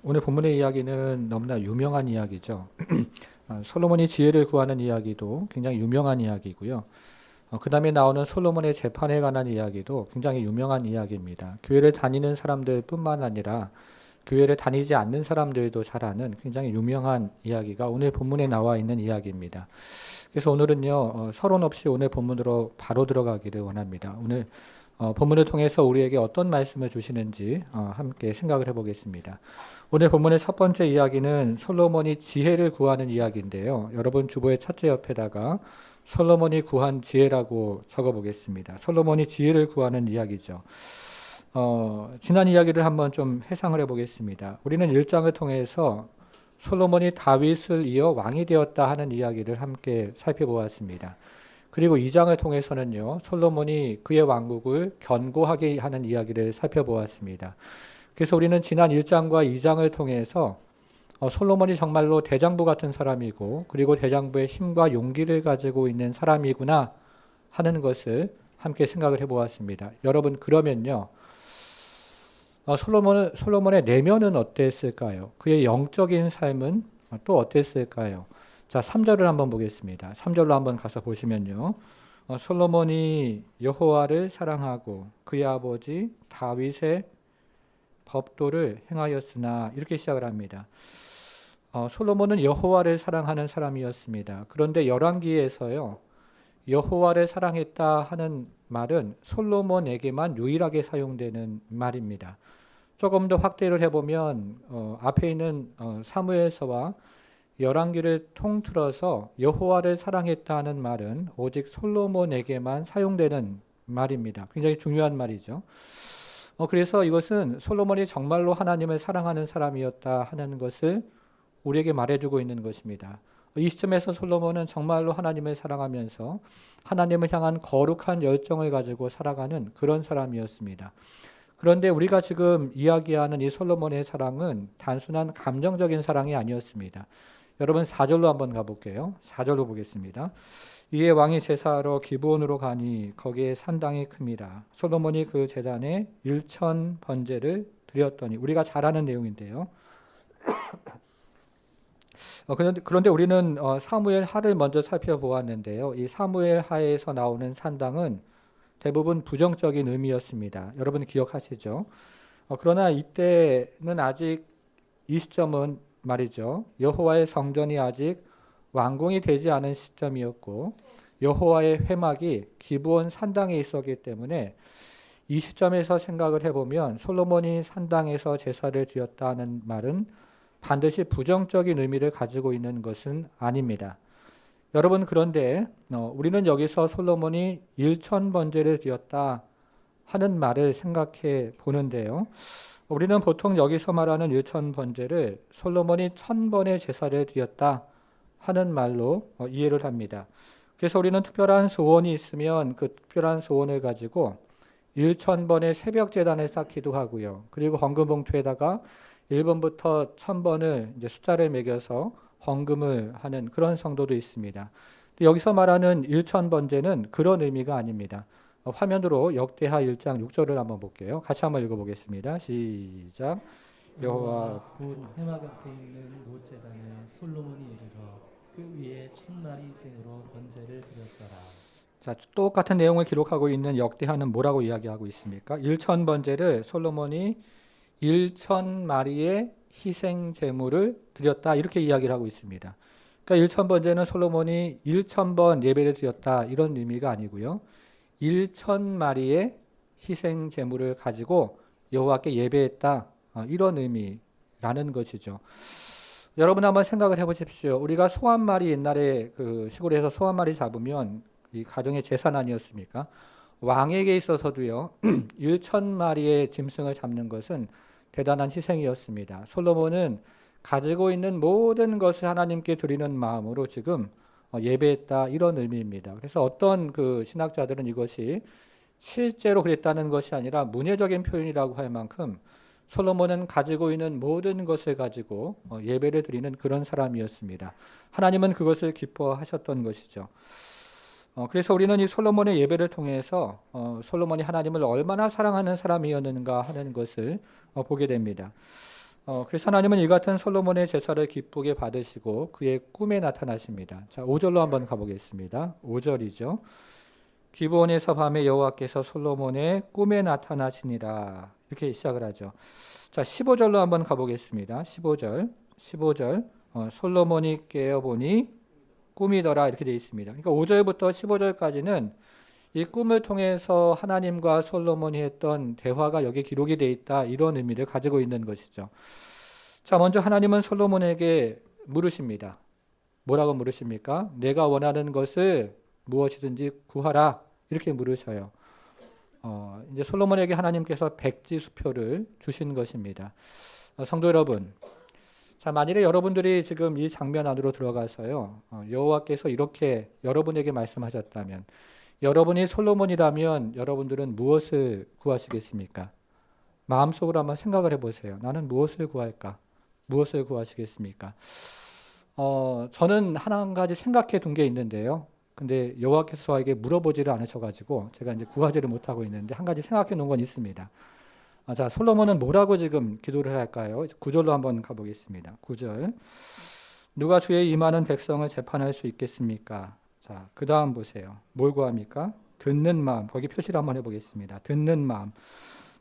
오늘 본문의 이야기는 너무나 유명한 이야기죠. 솔로몬이 지혜를 구하는 이야기도 굉장히 유명한 이야기고요. 그 다음에 나오는 솔로몬의 재판에 관한 이야기도 굉장히 유명한 이야기입니다. 교회를 다니는 사람들 뿐만 아니라 교회를 다니지 않는 사람들도 잘 아는 굉장히 유명한 이야기가 오늘 본문에 나와 있는 이야기입니다. 그래서 오늘은요, 서론 없이 오늘 본문으로 바로 들어가기를 원합니다. 오늘 본문을 통해서 우리에게 어떤 말씀을 주시는지 함께 생각을 해보겠습니다. 오늘 본문의 첫 번째 이야기는 솔로몬이 지혜를 구하는 이야기인데요. 여러분 주보의 첫째 옆에다가 솔로몬이 구한 지혜라고 적어보겠습니다. 솔로몬이 지혜를 구하는 이야기죠. 지난 이야기를 한번 좀 회상을 해보겠습니다. 우리는 1장을 통해서 솔로몬이 다윗을 이어 왕이 되었다 하는 이야기를 함께 살펴보았습니다. 그리고 2장을 통해서는요, 솔로몬이 그의 왕국을 견고하게 하는 이야기를 살펴보았습니다. 그래서 우리는 지난 1장과 2장을 통해서 솔로몬이 정말로 대장부 같은 사람이고, 그리고 대장부의 힘과 용기를 가지고 있는 사람이구나 하는 것을 함께 생각을 해보았습니다. 여러분, 그러면요, 솔로몬의 내면은 어땠을까요? 그의 영적인 삶은 또 어땠을까요? 자, 3절을 한번 보겠습니다. 3절로 한번 가서 보시면요. 솔로몬이 여호와를 사랑하고 그의 아버지 다윗의 법도를 행하였으나 이렇게 시작을 합니다. 솔로몬은 여호와를 사랑하는 사람이었습니다. 그런데 열왕기에서요, 여호와를 사랑했다 하는 말은 솔로몬에게만 유일하게 사용되는 말입니다. 조금 더 확대를 해보면 앞에 있는 사무엘서와 열왕기를 통틀어서 여호와를 사랑했다는 말은 오직 솔로몬에게만 사용되는 말입니다. 굉장히 중요한 말이죠. 그래서 이것은 솔로몬이 정말로 하나님을 사랑하는 사람이었다 하는 것을 우리에게 말해주고 있는 것입니다. 이 시점에서 솔로몬은 정말로 하나님을 사랑하면서 하나님을 향한 거룩한 열정을 가지고 살아가는 그런 사람이었습니다. 그런데 우리가 지금 이야기하는 이 솔로몬의 사랑은 단순한 감정적인 사랑이 아니었습니다. 여러분 4절로 한번 가볼게요. 4절로 보겠습니다. 이에 왕이 제사하러 기브온으로 가니 거기에 산당이 큽니다. 솔로몬이 그 제단에 1천 번제를 드렸더니, 우리가 잘 아는 내용인데요. 그런데 우리는 사무엘 하를 먼저 살펴보았는데요. 이 사무엘 하에서 나오는 산당은 대부분 부정적인 의미였습니다. 여러분 기억하시죠? 그러나 이때는 아직 이 시점은 말이죠, 여호와의 성전이 아직 완공이 되지 않은 시점이었고 여호와의 회막이 기브온 산당에 있었기 때문에 이 시점에서 생각을 해보면 솔로몬이 산당에서 제사를 드렸다는 말은 반드시 부정적인 의미를 가지고 있는 것은 아닙니다. 여러분, 그런데 우리는 여기서 솔로몬이 1천 번제를 드렸다 하는 말을 생각해 보는데요. 우리는 보통 여기서 말하는 1천 번제를 솔로몬이 1000번의 제사를 드렸다 하는 말로 이해를 합니다. 그래서 우리는 특별한 소원이 있으면 그 특별한 소원을 가지고 1000번의 새벽 제단을 쌓기도 하고요. 그리고 헌금 봉투에다가 1번부터 1000번을 이제 숫자를 매겨서 헌금을 하는 그런 성도도 있습니다. 여기서 말하는 1000번제는 그런 의미가 아닙니다. 화면으로 역대하 1장 6절을 한번 볼게요. 같이 한번 읽어보겠습니다. 시작. 여호와 곧 회막 앞에 있는 노제단에 솔로몬이 이르러 그 위에 1000마리 생으로 번제를 드렸더라. 자, 똑같은 내용을 기록하고 있는 역대하는 뭐라고 이야기하고 있습니까? 1000번제를 솔로몬이 1000마리의 희생 제물을 드렸다 이렇게 이야기를 하고 있습니다. 그러니까 1000번제는 솔로몬이 1000번 예배를 드렸다 이런 의미가 아니고요. 1000마리의 희생 제물을 가지고 여호와께 예배했다 이런 의미라는 것이죠. 여러분 한번 생각을 해보십시오. 우리가 소 한 마리, 옛날에 그 시골에서 소 한 마리 잡으면 이 가정의 재산 아니었습니까? 왕에게 있어서도요, 1000마리의 짐승을 잡는 것은 대단한 희생이었습니다. 솔로몬은 가지고 있는 모든 것을 하나님께 드리는 마음으로 지금 예배했다 이런 의미입니다. 그래서 어떤 그 신학자들은 이것이 실제로 그랬다는 것이 아니라 문예적인 표현이라고 할 만큼 솔로몬은 가지고 있는 모든 것을 가지고 예배를 드리는 그런 사람이었습니다. 하나님은 그것을 기뻐하셨던 것이죠. 그래서 우리는 이 솔로몬의 예배를 통해서 솔로몬이 하나님을 얼마나 사랑하는 사람이었는가 하는 것을 보게 됩니다. 그래서 하나님은 이 같은 솔로몬의 제사를 기쁘게 받으시고 그의 꿈에 나타나십니다. 자, 5절로 한번 가보겠습니다. 5절이죠. 기브온에서 밤에 여호와께서 솔로몬의 꿈에 나타나시니라. 이렇게 시작을 하죠. 자, 15절로 한번 가보겠습니다. 15절. 솔로몬이 깨어보니 꿈이더라. 이렇게 되어 있습니다. 그러니까 5절부터 15절까지는 이 꿈을 통해서 하나님과 솔로몬이 했던 대화가 여기 기록이 되어 있다. 이런 의미를 가지고 있는 것이죠. 자, 먼저 하나님은 솔로몬에게 물으십니다. 뭐라고 물으십니까? 내가 원하는 것을 무엇이든지 구하라. 이렇게 물으셔요. 이제 솔로몬에게 하나님께서 백지 수표를 주신 것입니다. 성도 여러분, 자, 만일에 여러분들이 지금 이 장면 안으로 들어가서요, 여호와께서 이렇게 여러분에게 말씀하셨다면, 여러분이 솔로몬이라면 여러분들은 무엇을 구하시겠습니까? 마음속으로 한번 생각을 해보세요. 나는 무엇을 구할까? 무엇을 구하시겠습니까? 저는 한 가지 생각해 둔 게 있는데요. 근데 여호와께서 저에게 물어보지를 않으셔가지고 제가 이제 구하지를 못하고 있는데 한 가지 생각해 놓은 건 있습니다. 자, 솔로몬은 뭐라고 지금 기도를 할까요? 9절로 한번 가보겠습니다. 9절. 누가 주의 임하는 백성을 재판할 수 있겠습니까? 자, 그 다음 보세요. 뭘 구합니까? 듣는 마음. 거기 표시를 한번 해보겠습니다. 듣는 마음.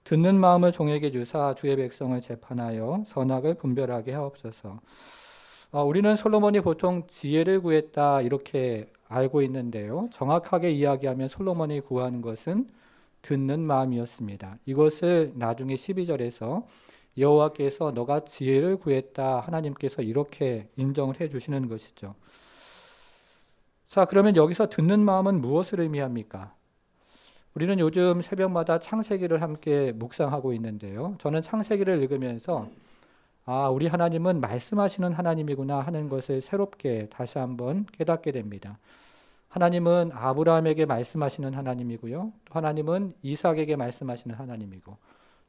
듣는 마음을 종에게 주사 주의 백성을 재판하여 선악을 분별하게 하옵소서. 우리는 솔로몬이 보통 지혜를 구했다 이렇게 알고 있는데요. 정확하게 이야기하면 솔로몬이 구하는 것은 듣는 마음이었습니다. 이것을 나중에 12절에서 여호와께서 너가 지혜를 구했다 하나님께서 이렇게 인정을 해 주시는 것이죠. 자, 그러면 여기서 듣는 마음은 무엇을 의미합니까? 우리는 요즘 새벽마다 창세기를 함께 묵상하고 있는데요. 저는 창세기를 읽으면서 우리 하나님은 말씀하시는 하나님이구나 하는 것을 새롭게 다시 한번 깨닫게 됩니다. 하나님은 아브라함에게 말씀하시는 하나님이고요. 또 하나님은 이삭에게 말씀하시는 하나님이고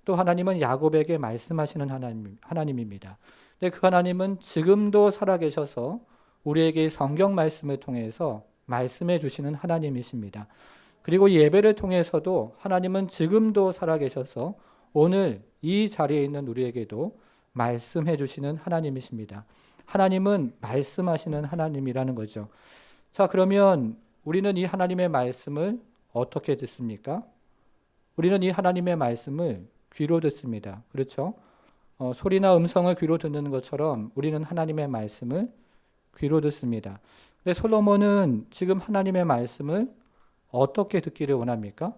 또 하나님은 야곱에게 말씀하시는 하나님입니다. 근데 그 하나님은 지금도 살아계셔서 우리에게 성경 말씀을 통해서 말씀해 주시는 하나님이십니다. 그리고 예배를 통해서도 하나님은 지금도 살아계셔서 오늘 이 자리에 있는 우리에게도 말씀해 주시는 하나님이십니다. 하나님은 말씀하시는 하나님이라는 거죠. 자, 그러면 우리는 이 하나님의 말씀을 어떻게 듣습니까? 우리는 이 하나님의 말씀을 귀로 듣습니다. 그렇죠? 소리나 음성을 귀로 듣는 것처럼 우리는 하나님의 말씀을 귀로 듣습니다. 근데 솔로몬은 지금 하나님의 말씀을 어떻게 듣기를 원합니까?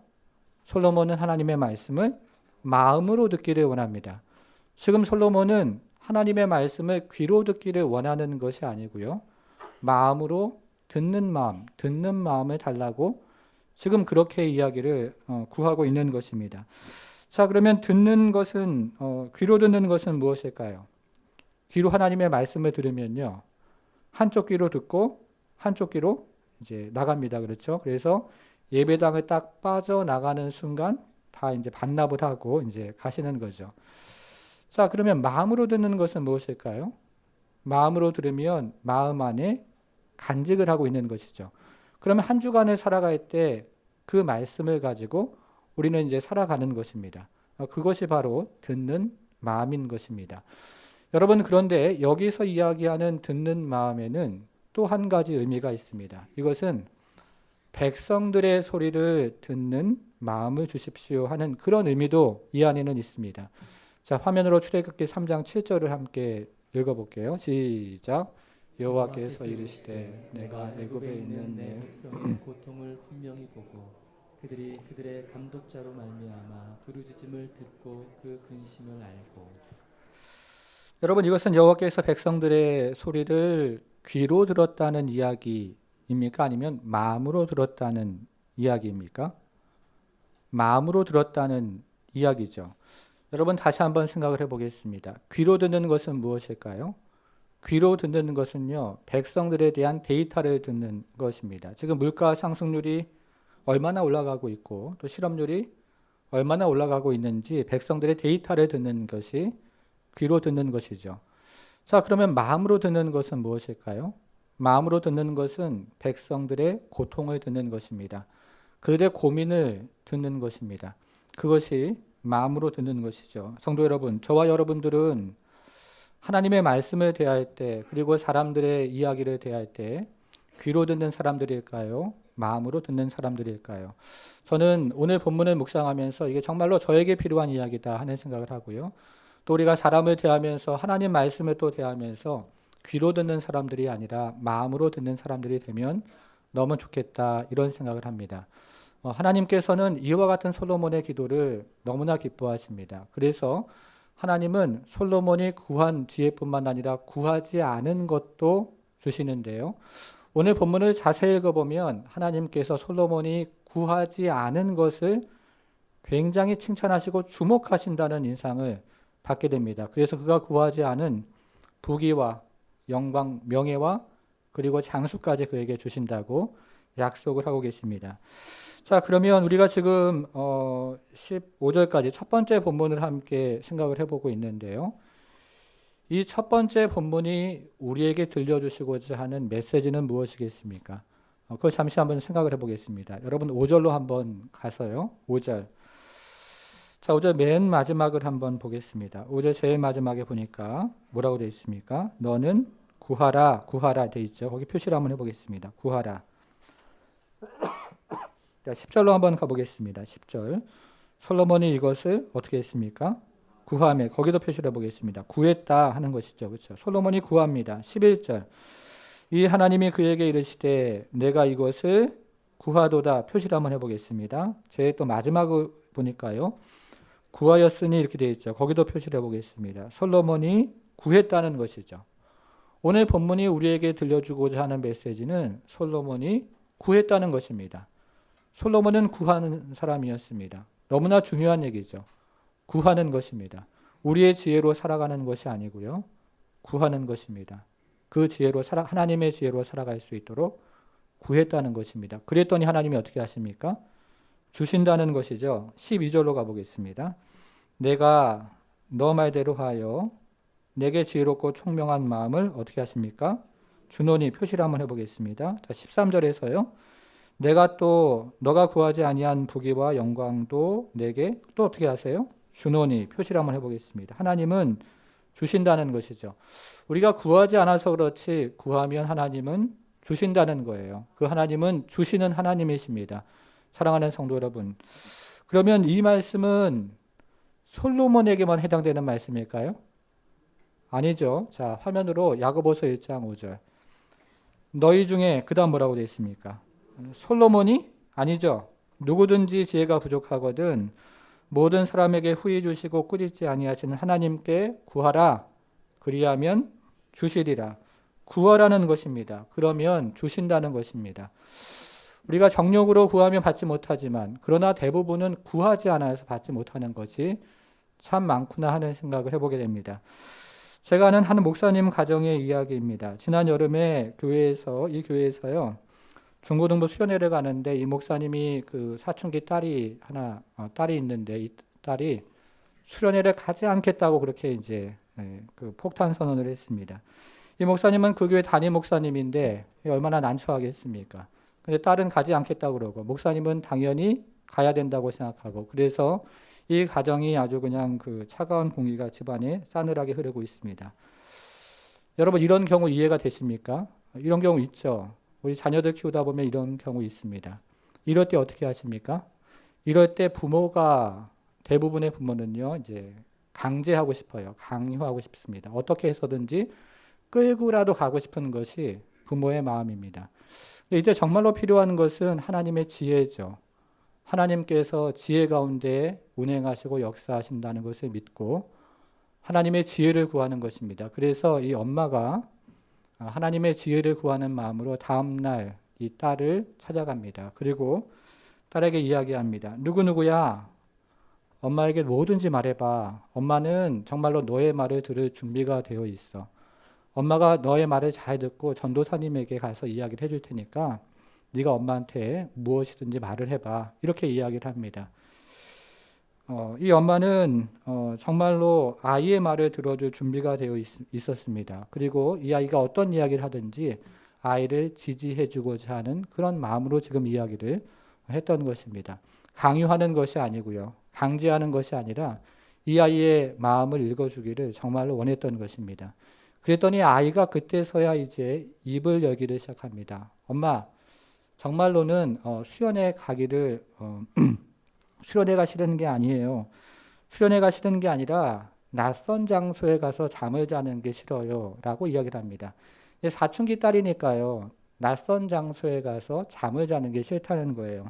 솔로몬은 하나님의 말씀을 마음으로 듣기를 원합니다. 지금 솔로몬은 하나님의 말씀을 귀로 듣기를 원하는 것이 아니고요. 마음으로 듣는 마음을 달라고 지금 그렇게 이야기를 구하고 있는 것입니다. 자, 그러면 듣는 것은 귀로 듣는 것은 무엇일까요? 귀로 하나님의 말씀을 들으면요. 한쪽 귀로 듣고 한쪽 귀로 이제 나갑니다. 그렇죠? 그래서 예배당을 딱 빠져나가는 순간 다 이제 반납을 하고 이제 가시는 거죠. 자, 그러면 마음으로 듣는 것은 무엇일까요? 마음으로 들으면 마음 안에 간직을 하고 있는 것이죠. 그러면 한 주간을 살아갈 때 그 말씀을 가지고 우리는 이제 살아가는 것입니다. 그것이 바로 듣는 마음인 것입니다. 여러분, 그런데 여기서 이야기하는 듣는 마음에는 또 한 가지 의미가 있습니다. 이것은 백성들의 소리를 듣는 마음을 주십시오 하는 그런 의미도 이 안에는 있습니다. 자, 화면으로 출애굽기 3장 7절을 함께 읽어볼게요. 시작. 여호와께서 이르시되 내가 애굽에 있는 내 백성의 고통을 분명히 보고 그들의 감독자로 말미암아 부르짖음을 듣고 그 근심을 알고. 여러분, 이것은 여호와께서 백성들의 소리를 귀로 들었다는 이야기입니까? 아니면 마음으로 들었다는 이야기입니까? 마음으로 들었다는 이야기죠. 여러분, 다시 한번 생각을 해보겠습니다. 귀로 듣는 것은 무엇일까요? 귀로 듣는 것은요, 백성들에 대한 데이터를 듣는 것입니다. 지금 물가 상승률이 얼마나 올라가고 있고 또 실업률이 얼마나 올라가고 있는지 백성들의 데이터를 듣는 것이 귀로 듣는 것이죠. 자, 그러면 마음으로 듣는 것은 무엇일까요? 마음으로 듣는 것은 백성들의 고통을 듣는 것입니다. 그들의 고민을 듣는 것입니다. 그것이 마음으로 듣는 것이죠. 성도 여러분, 저와 여러분들은 하나님의 말씀을 대할 때 그리고 사람들의 이야기를 대할 때 귀로 듣는 사람들일까요? 마음으로 듣는 사람들일까요? 저는 오늘 본문을 묵상하면서 이게 정말로 저에게 필요한 이야기다 하는 생각을 하고요. 또 우리가 사람을 대하면서 하나님 말씀을 또 대하면서 귀로 듣는 사람들이 아니라 마음으로 듣는 사람들이 되면 너무 좋겠다 이런 생각을 합니다. 하나님께서는 이와 같은 솔로몬의 기도를 너무나 기뻐하십니다. 그래서 하나님은 솔로몬이 구한 지혜뿐만 아니라 구하지 않은 것도 주시는데요. 오늘 본문을 자세히 읽어보면 하나님께서 솔로몬이 구하지 않은 것을 굉장히 칭찬하시고 주목하신다는 인상을 받게 됩니다. 그래서 그가 구하지 않은 부귀와 영광, 명예와 그리고 장수까지 그에게 주신다고 약속을 하고 계십니다. 자, 그러면 우리가 지금 15절까지 첫 번째 본문을 함께 생각을 해보고 있는데요. 이 첫 번째 본문이 우리에게 들려주시고자 하는 메시지는 무엇이겠습니까? 그걸 잠시 한번 생각을 해보겠습니다. 여러분 5절로 한번 가서요. 5절. 자, 5절 맨 마지막을 한번 보겠습니다. 5절 제일 마지막에 보니까 뭐라고 되어 있습니까? 너는 구하라, 구하라 되어 있죠. 거기 표시를 한번 해보겠습니다. 구하라. 자, 10절로 한번 가보겠습니다. 10절. 솔로몬이 이것을 어떻게 했습니까? 구함에, 거기도 표시를 해보겠습니다. 구했다 하는 것이죠. 그렇죠? 솔로몬이 구합니다. 11절. 이 하나님이 그에게 이르시되 내가 이것을 구하도다 표시를 한번 해보겠습니다. 제 또 마지막을 보니까요. 구하였으니 이렇게 되어 있죠. 거기도 표시를 해보겠습니다. 솔로몬이 구했다는 것이죠. 오늘 본문이 우리에게 들려주고자 하는 메시지는 솔로몬이 구했다는 것입니다. 솔로몬은 구하는 사람이었습니다. 너무나 중요한 얘기죠. 구하는 것입니다. 우리의 지혜로 살아가는 것이 아니고요. 구하는 것입니다. 그 지혜로 하나님의 지혜로 살아갈 수 있도록 구했다는 것입니다. 그랬더니 하나님이 어떻게 하십니까? 주신다는 것이죠. 12절로 가보겠습니다. 내가 너 말대로 하여 내게 지혜롭고 총명한 마음을 어떻게 하십니까? 주노니 표시를 한번 해보겠습니다. 자, 13절에서요. 내가 또 너가 구하지 아니한 부귀와 영광도 내게 또 어떻게 하세요? 주노니 표시를 한번 해보겠습니다. 하나님은 주신다는 것이죠. 우리가 구하지 않아서 그렇지 구하면 하나님은 주신다는 거예요. 그 하나님은 주시는 하나님이십니다. 사랑하는 성도 여러분. 그러면 이 말씀은 솔로몬에게만 해당되는 말씀일까요? 아니죠. 자, 화면으로 야고보서 1장 5절. 너희 중에 그다음 뭐라고 되어 있습니까? 솔로몬이? 아니죠. 누구든지 지혜가 부족하거든 모든 사람에게 후히 주시고 꾸짖지 아니하시는 하나님께 구하라. 그리하면 주시리라. 구하라는 것입니다. 그러면 주신다는 것입니다. 우리가 정욕으로 구하면 받지 못하지만 그러나 대부분은 구하지 않아서 받지 못하는 것이 참 많구나 하는 생각을 해보게 됩니다. 제가 아는 한 목사님 가정의 이야기입니다. 지난 여름에 이 교회에서요. 중고등부 수련회를 가는데 이 목사님이 그 사춘기 딸이 있는데 이 딸이 수련회를 가지 않겠다고 그렇게 이제 그 폭탄 선언을 했습니다. 이 목사님은 그 교회 담임 목사님인데 얼마나 난처하겠습니까? 근데 딸은 가지 않겠다고 그러고 목사님은 당연히 가야 된다고 생각하고 그래서 이 가정이 아주 그냥 그 차가운 공기가 집안에 싸늘하게 흐르고 있습니다. 여러분 이런 경우 이해가 되십니까? 이런 경우 있죠. 우리 자녀들 키우다 보면 이런 경우 있습니다. 이럴 때 어떻게 하십니까? 이럴 때 대부분의 부모는요, 이제 강제하고 싶어요. 강요하고 싶습니다. 어떻게 해서든지 끌고라도 가고 싶은 것이 부모의 마음입니다. 이때 정말로 필요한 것은 하나님의 지혜죠. 하나님께서 지혜 가운데 운행하시고 역사하신다는 것을 믿고 하나님의 지혜를 구하는 것입니다. 그래서 이 엄마가 하나님의 지혜를 구하는 마음으로 다음날 이 딸을 찾아갑니다. 그리고 딸에게 이야기합니다. 누구누구야, 엄마에게 뭐든지 말해봐. 엄마는 정말로 너의 말을 들을 준비가 되어 있어. 엄마가 너의 말을 잘 듣고 전도사님에게 가서 이야기를 해줄 테니까 네가 엄마한테 무엇이든지 말을 해봐. 이렇게 이야기를 합니다. 이 엄마는 정말로 아이의 말을 들어줄 준비가 되어 있었습니다. 그리고 이 아이가 어떤 이야기를 하든지 아이를 지지해주고자 하는 그런 마음으로 지금 이야기를 했던 것입니다. 강요하는 것이 아니고요. 강제하는 것이 아니라 이 아이의 마음을 읽어주기를 정말로 원했던 것입니다. 그랬더니 아이가 그때서야 이제 입을 열기를 시작합니다. 엄마, 정말로는 수련회 가기를 수련회가 싫은 게 아니에요. 수련회가 싫은 게 아니라 낯선 장소에 가서 잠을 자는 게 싫어요. 라고 이야기를 합니다. 사춘기 딸이니까요. 낯선 장소에 가서 잠을 자는 게 싫다는 거예요.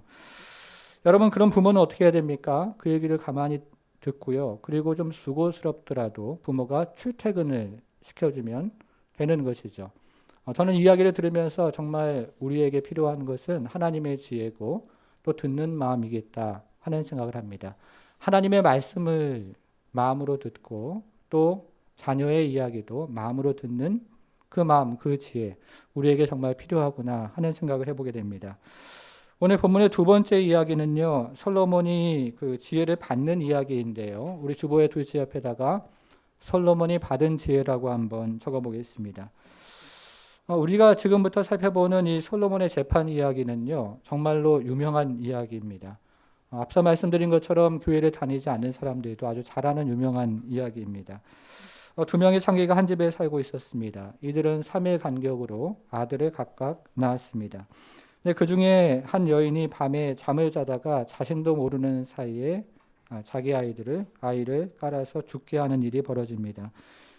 여러분, 그런 부모는 어떻게 해야 됩니까? 그 얘기를 가만히 듣고요. 그리고 좀 수고스럽더라도 부모가 출퇴근을 시켜주면 되는 것이죠. 저는 이 이야기를 들으면서 정말 우리에게 필요한 것은 하나님의 지혜고 또 듣는 마음이겠다 하는 생각을 합니다. 하나님의 말씀을 마음으로 듣고 또 자녀의 이야기도 마음으로 듣는 그 마음, 그 지혜, 우리에게 정말 필요하구나 하는 생각을 해보게 됩니다. 오늘 본문의 두 번째 이야기는요, 솔로몬이 그 지혜를 받는 이야기인데요. 우리 주보의 둘째 옆에다가 솔로몬이 받은 지혜라고 한번 적어보겠습니다. 우리가 지금부터 살펴보는 이 솔로몬의 재판 이야기는요, 정말로 유명한 이야기입니다. 앞서 말씀드린 것처럼 교회를 다니지 않는 사람들도 아주 잘 아는 유명한 이야기입니다. 두 명의 창기가 한 집에 살고 있었습니다. 이들은 3일 간격으로 아들을 각각 낳았습니다. 그 중에 한 여인이 밤에 잠을 자다가 자신도 모르는 사이에 자기 아이를 깔아서 죽게 하는 일이 벌어집니다.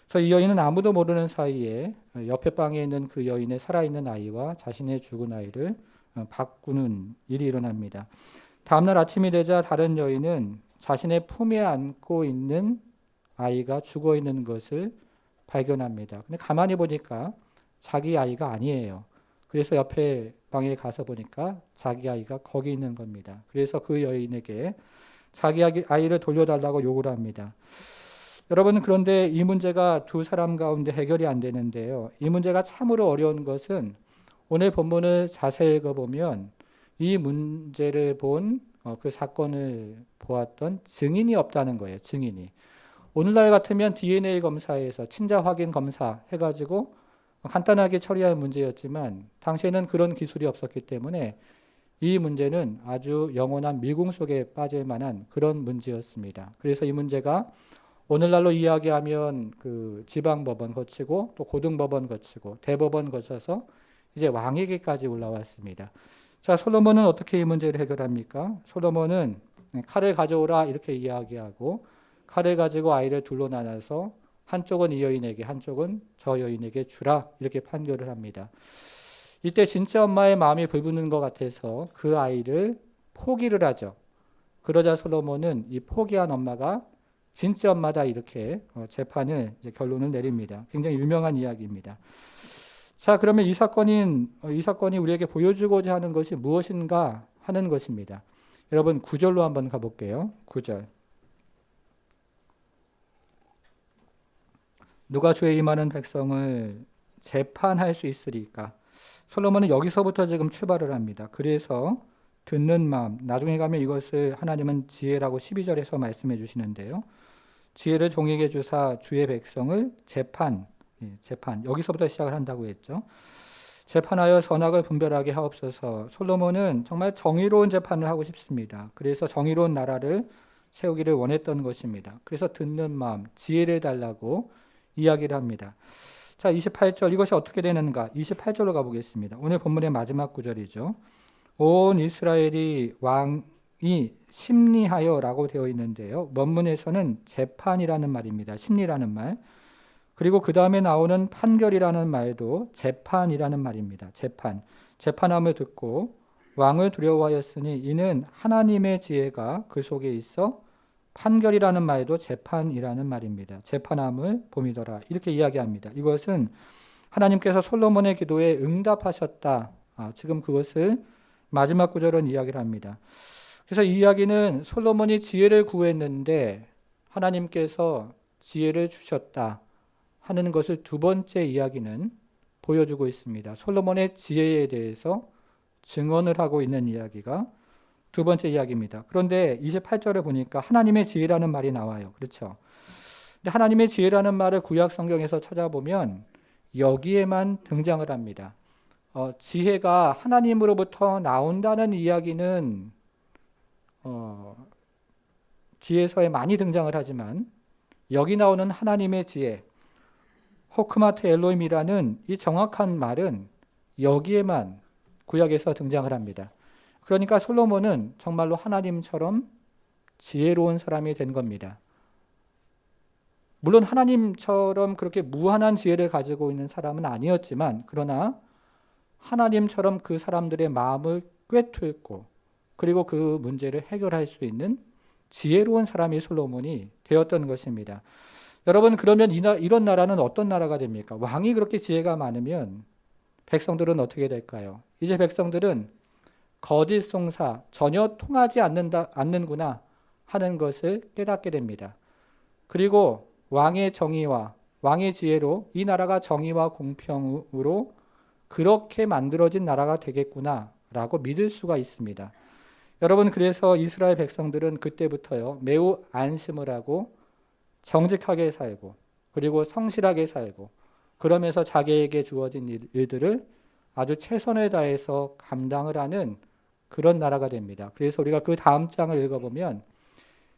그래서 이 여인은 아무도 모르는 사이에 옆에 방에 있는 그 여인의 살아있는 아이와 자신의 죽은 아이를 바꾸는 일이 일어납니다. 다음날 아침이 되자 다른 여인은 자신의 품에 안고 있는 아이가 죽어 있는 것을 발견합니다. 근데 가만히 보니까 자기 아이가 아니에요. 그래서 옆에 방에 가서 보니까 자기 아이가 거기 있는 겁니다. 그래서 그 여인에게 자기 아이를 돌려달라고 요구를 합니다. 여러분, 그런데 이 문제가 두 사람 가운데 해결이 안 되는데요. 이 문제가 참으로 어려운 것은 오늘 본문을 자세히 읽어보면 이 문제를 본 그 사건을 보았던 증인이 없다는 거예요. 증인이. 오늘날 같으면 DNA 검사에서 친자 확인 검사 해가지고 간단하게 처리할 문제였지만 당시에는 그런 기술이 없었기 때문에 이 문제는 아주 영원한 미궁 속에 빠질 만한 그런 문제였습니다. 그래서 이 문제가 오늘날로 이야기하면 그 지방법원 거치고 또 고등법원 거치고 대법원 거쳐서 이제 왕에게까지 올라왔습니다. 자, 솔로몬은 어떻게 이 문제를 해결합니까? 솔로몬은 칼을 가져오라 이렇게 이야기하고 칼을 가지고 아이를 둘로 나눠서 한쪽은 이 여인에게 한쪽은 저 여인에게 주라 이렇게 판결을 합니다. 이때 진짜 엄마의 마음이 불붙는 것 같아서 그 아이를 포기를 하죠. 그러자 솔로몬은 이 포기한 엄마가 진짜 엄마다 이렇게 재판을 이제 결론을 내립니다. 굉장히 유명한 이야기입니다. 자, 그러면 이 사건이 우리에게 보여주고자 하는 것이 무엇인가 하는 것입니다. 여러분 9절로 한번 가볼게요. 9절. 누가 주의 임하는 백성을 재판할 수 있으리까? 솔로몬은 여기서부터 지금 출발을 합니다. 그래서 듣는 마음, 나중에 가면 이것을 하나님은 지혜라고 12절에서 말씀해 주시는데요. 지혜를 종에게 주사 주의 백성을 재판, 여기서부터 시작을 한다고 했죠. 재판하여 선악을 분별하게 하옵소서. 솔로몬은 정말 정의로운 재판을 하고 싶습니다. 그래서 정의로운 나라를 세우기를 원했던 것입니다. 그래서 듣는 마음, 지혜를 달라고 이야기를 합니다. 자, 28절 이것이 어떻게 되는가? 28절로 가보겠습니다. 오늘 본문의 마지막 구절이죠. 온 이스라엘이 왕이 심리하여라고 되어 있는데요. 원문에서는 재판이라는 말입니다. 심리라는 말. 그리고 그 다음에 나오는 판결이라는 말도 재판이라는 말입니다. 재판함을 듣고 왕을 두려워하였으니 이는 하나님의 지혜가 그 속에 있어 판결이라는 말도 재판이라는 말입니다. 재판함을 봄이더라 이렇게 이야기합니다. 이것은 하나님께서 솔로몬의 기도에 응답하셨다. 지금 그것을 마지막 구절은 이야기를 합니다. 그래서 이 이야기는 솔로몬이 지혜를 구했는데 하나님께서 지혜를 주셨다 하는 것을 두 번째 이야기는 보여주고 있습니다. 솔로몬의 지혜에 대해서 증언을 하고 있는 이야기가 두 번째 이야기입니다. 그런데 28절에 보니까 하나님의 지혜라는 말이 나와요. 그렇죠? 근데 하나님의 지혜라는 말을 구약 성경에서 찾아보면 여기에만 등장을 합니다. 지혜가 하나님으로부터 나온다는 이야기는 지혜서에 많이 등장을 하지만 여기 나오는 하나님의 지혜, 호크마트 엘로임이라는 이 정확한 말은 여기에만 구약에서 등장을 합니다. 그러니까 솔로몬은 정말로 하나님처럼 지혜로운 사람이 된 겁니다. 물론 하나님처럼 그렇게 무한한 지혜를 가지고 있는 사람은 아니었지만 그러나 하나님처럼 그 사람들의 마음을 꿰뚫고 그리고 그 문제를 해결할 수 있는 지혜로운 사람이 솔로몬이 되었던 것입니다. 여러분 그러면 이런 나라는 어떤 나라가 됩니까? 왕이 그렇게 지혜가 많으면 백성들은 어떻게 될까요? 이제 백성들은 거짓 송사 전혀 통하지 않는구나 하는 것을 깨닫게 됩니다. 그리고 왕의 정의와 왕의 지혜로 이 나라가 정의와 공평으로 그렇게 만들어진 나라가 되겠구나라고 믿을 수가 있습니다. 여러분 그래서 이스라엘 백성들은 그때부터요 매우 안심을 하고 정직하게 살고 그리고 성실하게 살고 그러면서 자기에게 주어진 일들을 아주 최선을 다해서 감당을 하는 그런 나라가 됩니다. 그래서 우리가 그 다음 장을 읽어보면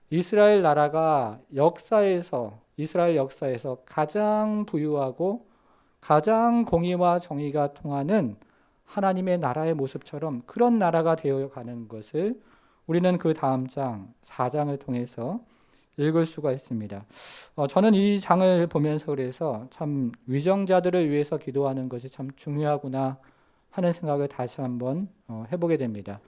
이스라엘 나라가 이스라엘 역사에서 가장 부유하고 가장 공의와 정의가 통하는 하나님의 나라의 모습처럼 그런 나라가 되어가는 것을 우리는 그 다음 장 4장을 통해서 읽을 수가 있습니다. 저는 이 장을 보면서 그래서 참 위정자들을 위해서 기도하는 것이 참 중요하구나 하는 생각을 다시 한번 해보게 됩니다.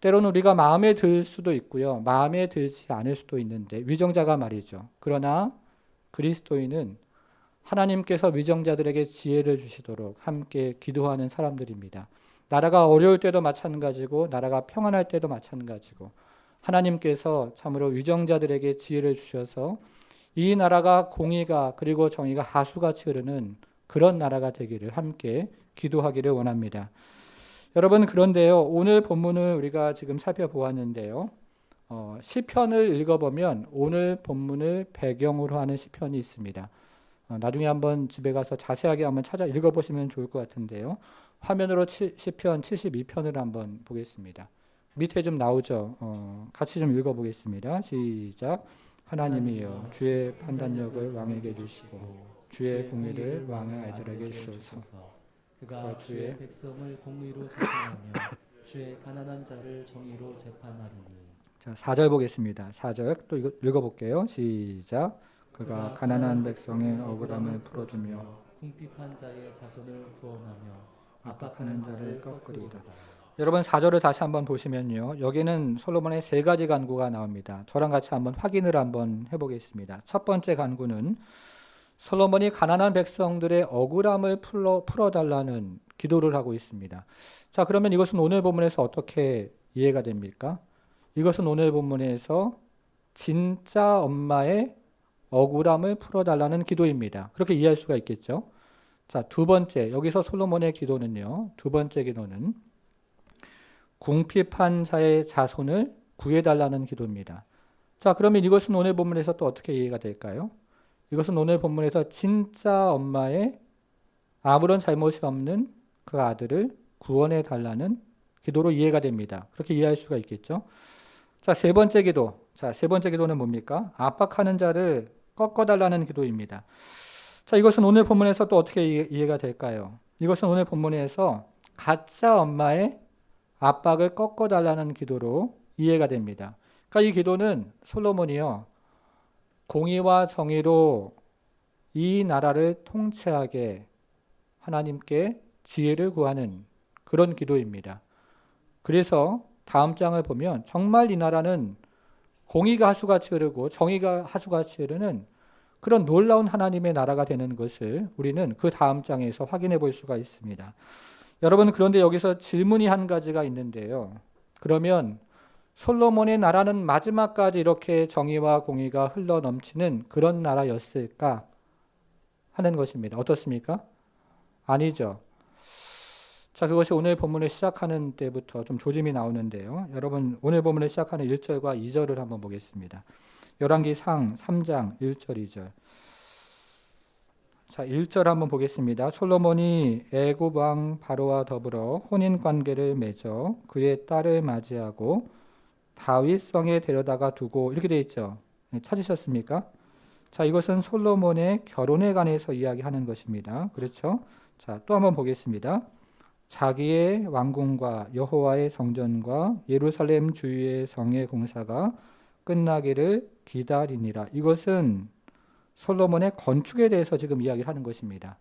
때로는 우리가 마음에 들 수도 있고요. 마음에 들지 않을 수도 있는데 위정자가 말이죠. 그러나 그리스도인은 하나님께서 위정자들에게 지혜를 주시도록 함께 기도하는 사람들입니다. 나라가 어려울 때도 마찬가지고 나라가 평안할 때도 마찬가지고 하나님께서 참으로 위정자들에게 지혜를 주셔서 이 나라가 공의가 그리고 정의가 하수같이 흐르는 그런 나라가 되기를 함께 기도하기를 원합니다. 여러분 그런데요 오늘 본문을 우리가 지금 살펴보았는데요 시편을 읽어보면 오늘 본문을 배경으로 하는 시편이 있습니다. 나중에 한번 집에 가서 자세하게 한번 찾아 읽어보시면 좋을 것 같은데요 화면으로 시편 72편을 한번 보겠습니다. 밑에 좀 나오죠. 같이 좀 읽어보겠습니다. 시작. 하나님이여 주의 판단력을 왕에게 주시고 주의 공의를 왕의 아이들에게 주소서. 그가 주의 백성을 공의로 재판하며 주의 가난한 자를 정의로 재판하리니. 자, 4절 보겠습니다. 4절 또 읽어볼게요. 시작. 그가 가난한 백성의 억울함을 풀어주며 궁핍한 자의 자손을 구원하며 압박하는 자를 꺾으리라. 여러분 4절을 다시 한번 보시면요. 여기는 솔로몬의 세 가지 간구가 나옵니다. 저랑 같이 한번 확인을 한번 해보겠습니다. 첫 번째 간구는 솔로몬이 가난한 백성들의 억울함을 풀어달라는 기도를 하고 있습니다. 자, 그러면 이것은 오늘 본문에서 어떻게 이해가 됩니까? 이것은 오늘 본문에서 진짜 엄마의 억울함을 풀어달라는 기도입니다. 그렇게 이해할 수가 있겠죠. 자, 두 번째, 여기서 솔로몬의 기도는요. 두 번째 기도는 궁핍한 자의 자손을 구해달라는 기도입니다. 자, 그러면 이것은 오늘 본문에서 또 어떻게 이해가 될까요? 이것은 오늘 본문에서 진짜 엄마의 아무런 잘못이 없는 그 아들을 구원해 달라는 기도로 이해가 됩니다. 그렇게 이해할 수가 있겠죠. 자, 세 번째 기도. 자, 세 번째 기도는 뭡니까? 압박하는 자를 꺾어달라는 기도입니다. 자, 이것은 오늘 본문에서 또 어떻게 이해가 될까요? 이것은 오늘 본문에서 가짜 엄마의 압박을 꺾어달라는 기도로 이해가 됩니다. 그러니까 이 기도는 솔로몬이요, 공의와 정의로 이 나라를 통치하게 하나님께 지혜를 구하는 그런 기도입니다. 그래서 다음 장을 보면 정말 이 나라는 공의가 하수같이 흐르고 정의가 하수같이 흐르는 그런 놀라운 하나님의 나라가 되는 것을 우리는 그 다음 장에서 확인해 볼 수가 있습니다. 여러분, 그런데 여기서 질문이 한 가지가 있는데요. 그러면 솔로몬의 나라는 마지막까지 이렇게 정의와 공의가 흘러 넘치는 그런 나라였을까 하는 것입니다. 어떻습니까? 아니죠. 자, 그것이 오늘 본문을 시작하는 때부터 좀 조짐이 나오는데요. 여러분, 오늘 본문을 시작하는 1절과 2절을 한번 보겠습니다. 열왕기상 3장 1절 2절. 자, 1절 한번 보겠습니다. 솔로몬이 애굽 왕 바로와 더불어 혼인 관계를 맺어 그의 딸을 맞이하고 다윗성에 데려다가 두고 이렇게 돼 있죠. 찾으셨습니까? 자, 이것은 솔로몬의 결혼에 관해서 이야기하는 것입니다. 그렇죠? 자, 또 한번 보겠습니다. 자기의 왕궁과 여호와의 성전과 예루살렘 주위의 성의 공사가 끝나기를 기다리니라. 이것은 솔로몬의 건축에 대해서 지금 이야기를 하는 것입니다.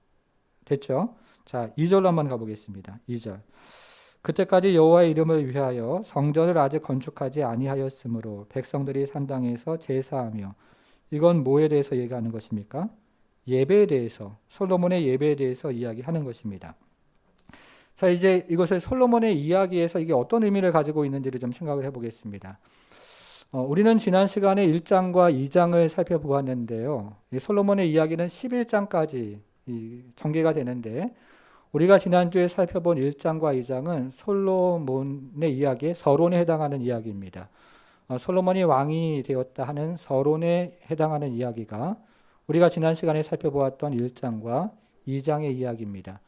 됐죠? 자, 2절로 한번 가보겠습니다. 2절. 그때까지 여호와의 이름을 위하여 성전을 아직 건축하지 아니하였으므로 백성들이 산당에서 제사하며, 이건 뭐에 대해서 얘기하는 것입니까? 예배에 대해서, 솔로몬의 예배에 대해서 이야기하는 것입니다. 자, 이제 이것을 솔로몬의 이야기에서 이게 어떤 의미를 가지고 있는지를 좀 생각을 해보겠습니다. 우리는 지난 시간에 1장과 2장을 살펴보았는데요. 이 솔로몬의 이야기는 11장까지 전개가 되는데, 우리가 지난주에 살펴본 1장과 2장은 솔로몬의 이야기의 서론에 해당하는 이야기입니다. 솔로몬이 왕이 되었다 하는 서론에 해당하는 이야기가 우리가 지난 시간에 살펴보았던 1장과 2장의 이야기입니다.